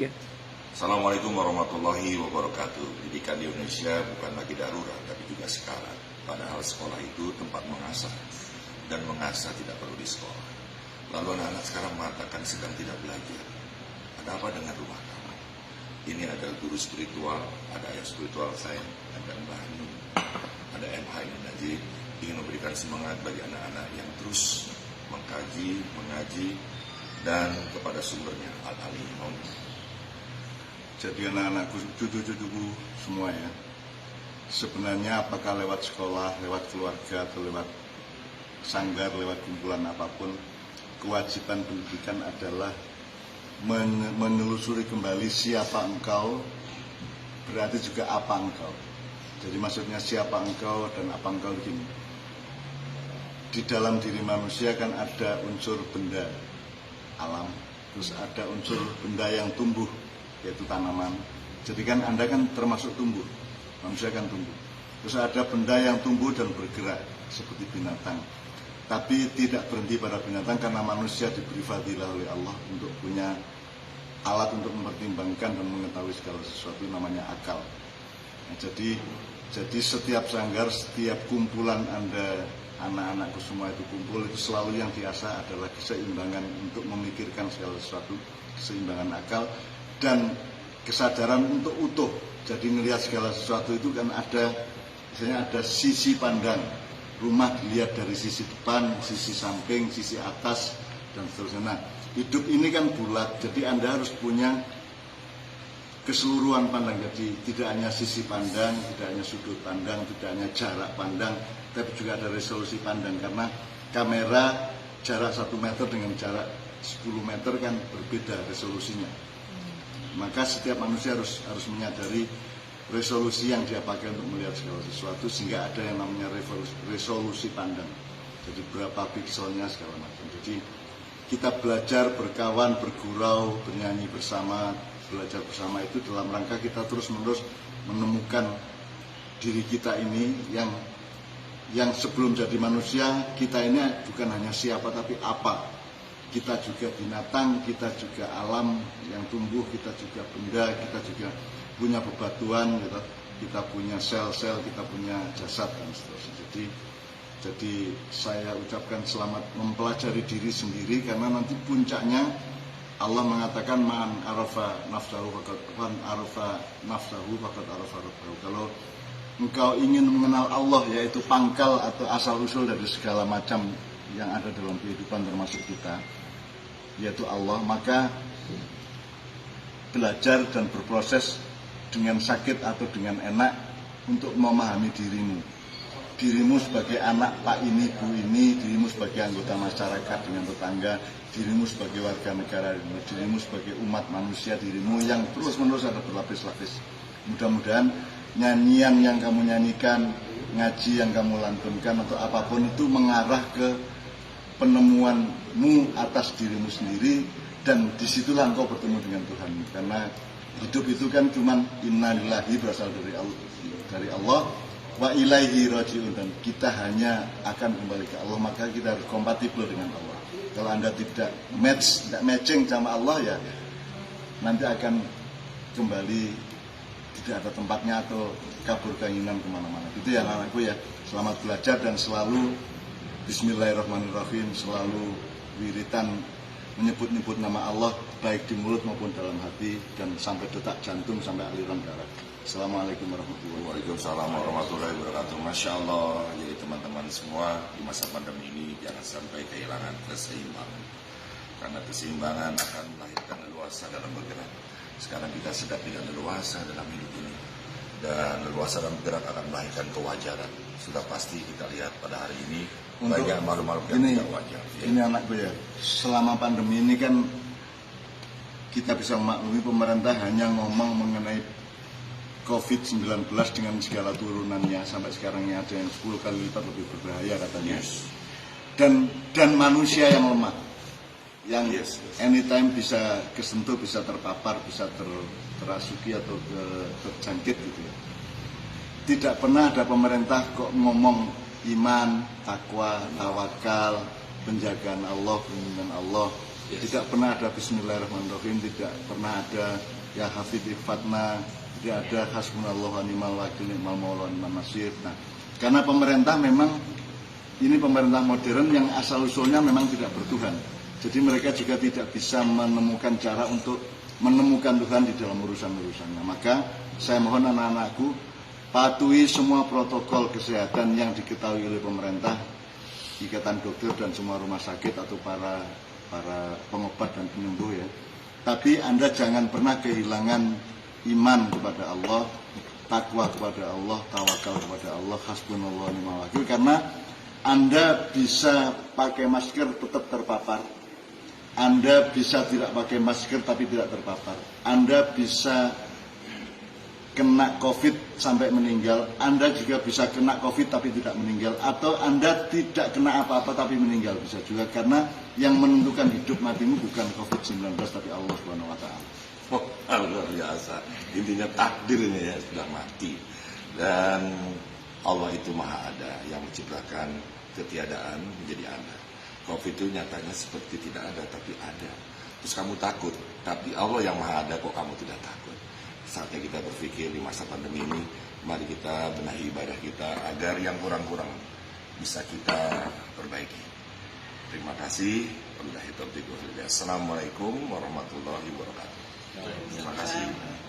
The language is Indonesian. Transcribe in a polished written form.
Ya. Assalamualaikum warahmatullahi wabarakatuh. Pendidikan di Indonesia bukan lagi darurat, tapi juga sekarang. Padahal sekolah itu tempat mengasah, dan mengasah tidak perlu di sekolah. Lalu anak-anak sekarang mengatakan sedang tidak belajar. Ada apa dengan rumah kamu? Ini adalah guru spiritual, ada ayah spiritual saya, ada Mbah Nun, ada MH ini Najib, ingin memberikan semangat bagi anak-anak yang terus mengkaji, mengaji, dan kepada sumbernya Al-Alim. Jadi anak-anakku, cucu-cucuku semua ya, sebenarnya apakah lewat sekolah, lewat keluarga, atau lewat sanggar, lewat kumpulan apapun, kewajiban pendidikan adalah menelusuri kembali siapa engkau, berarti juga apa engkau. Jadi maksudnya siapa engkau dan apa engkau begini. Di dalam diri manusia kan ada unsur benda alam, terus ada unsur benda yang tumbuh, yaitu tanaman. Jadi kan Anda kan termasuk tumbuh, manusia kan tumbuh. Terus ada benda yang tumbuh dan bergerak seperti binatang. Tapi tidak berhenti pada binatang karena manusia diberi fadilah oleh Allah untuk punya alat untuk mempertimbangkan dan mengetahui segala sesuatu, namanya akal. Nah, jadi setiap sanggar, setiap kumpulan Anda, anak-anakku semua itu kumpul, itu selalu yang diasah adalah keseimbangan untuk memikirkan segala sesuatu, keseimbangan akal dan kesadaran untuk utuh. Jadi melihat segala sesuatu itu kan ada, misalnya ada sisi pandang. Rumah dilihat dari sisi depan, sisi samping, sisi atas, dan seterusnya. Nah, hidup ini kan bulat, jadi Anda harus punya keseluruhan pandang. Jadi tidak hanya sisi pandang, tidak hanya sudut pandang, tidak hanya jarak pandang, tapi juga ada resolusi pandang. Karena kamera jarak 1 meter dengan jarak 10 meter kan berbeda resolusinya. Maka setiap manusia harus menyadari resolusi yang dia pakai untuk melihat segala sesuatu, sehingga ada yang namanya resolusi pandang. Jadi berapa pikselnya segala macam. Jadi kita belajar, berkawan, bergurau, bernyanyi bersama, belajar bersama itu dalam rangka kita terus-menerus menemukan diri kita ini yang sebelum jadi manusia, kita ini bukan hanya siapa tapi apa. Kita juga binatang, kita juga alam yang tumbuh, kita juga benda, kita juga punya bebatuan, kita punya sel-sel, kita punya jasad dan seterusnya. Jadi saya ucapkan selamat mempelajari diri sendiri, karena nanti puncaknya Allah mengatakan man arafa nafsahu faqad arafa rabbahu. Kalau engkau ingin mengenal Allah, yaitu pangkal atau asal usul dari segala macam yang ada dalam kehidupan termasuk kita, yaitu Allah, maka belajar dan berproses dengan sakit atau dengan enak untuk memahami dirimu sebagai anak Pak ini, Bu ini, dirimu sebagai anggota masyarakat dengan tetangga, dirimu sebagai warga negara, dirimu sebagai umat manusia, dirimu yang terus-menerus ada berlapis-lapis. Mudah-mudahan nyanyian yang kamu nyanyikan, ngaji yang kamu lantunkan, atau apapun itu mengarah ke penemuanmu atas dirimu sendiri, dan disitulah engkau bertemu dengan Tuhan. Karena hidup itu kan cuman innalillahi, berasal dari Allah, wa ilaihi rajiun, dan kita hanya akan kembali ke Allah. Maka kita harus kompatibel dengan Allah. Kalau Anda tidak matching sama Allah, ya nanti akan kembali tidak ada tempatnya atau kabur keinginan kemana-mana. Itu ya anak-anakku ya. Selamat belajar dan selalu bismillahirrahmanirrahim, selalu wiritan menyebut-nyebut nama Allah baik di mulut maupun dalam hati, dan sampai detak jantung, sampai aliran darah. Assalamualaikum warahmatullahi wabarakatuh. Waalaikumsalam warahmatullahi wabarakatuh. Masya Allah. Jadi teman-teman semua, di masa pandemi ini jangan sampai kehilangan keseimbangan, karena keseimbangan akan melahirkan leluasa dalam bergerak. Sekarang kita sedang tidak leluasa dalam hidup ini, dan leluasa dalam bergerak akan melahirkan kewajaran. Sudah pasti kita lihat pada hari ini banyak makhluk-makhluk yang tidak wajar. Ini anakku ya, selama pandemi ini kan kita bisa memaklumi pemerintah hanya ngomong mengenai COVID-19 dengan segala turunannya, sampai sekarangnya ada yang 10 kali lipat lebih berbahaya katanya. Dan manusia yang lemah, yang anytime bisa kesentuh, bisa terpapar, bisa terasuki atau terjangkit gitu ya. Tidak pernah ada pemerintah kok ngomong iman, takwa, tawakal, penjagaan Allah, perlindungan Allah, Tidak pernah ada Bismillahirrahmanirrahim, tidak pernah ada ya hafidh ifatna, tidak ada hasbunallahu wa ni'mal wakil, ni'mal maula wa ni'mal nasir. Nah, karena pemerintah memang ini pemerintah modern yang asal usulnya memang tidak bertuhan. Jadi mereka juga tidak bisa menemukan cara untuk menemukan Tuhan di dalam urusan-urusannya. Maka saya mohon anak-anakku patuhi semua protokol kesehatan yang diketahui oleh pemerintah, ikatan dokter dan semua rumah sakit atau para pengobat dan penyembuh ya. Tapi Anda jangan pernah kehilangan iman kepada Allah, takwa kepada Allah, tawakal kepada Allah, hasbunallahu wa ni'mal wakil. Karena Anda bisa pakai masker tetap terpapar, Anda bisa tidak pakai masker tapi tidak terpapar, Anda bisa kena COVID sampai meninggal, Anda juga bisa kena COVID tapi tidak meninggal, atau Anda tidak kena apa-apa tapi meninggal, bisa juga, karena yang menentukan hidup matimu bukan COVID-19 tapi Allah Subhanahu wa taala. Oh, luar biasa. Intinya takdir ini ya, sudah mati. Dan Allah itu maha ada, yang menciptakan ketiadaan menjadi ada. COVID itu nyatanya seperti tidak ada tapi ada. Terus kamu takut, tapi Allah yang maha ada kok kamu tidak takut. Saatnya kita berpikir di masa pandemi ini, mari kita benahi ibadah kita agar yang kurang-kurang bisa kita perbaiki. Terima kasih. Assalamualaikum warahmatullahi wabarakatuh. Terima kasih.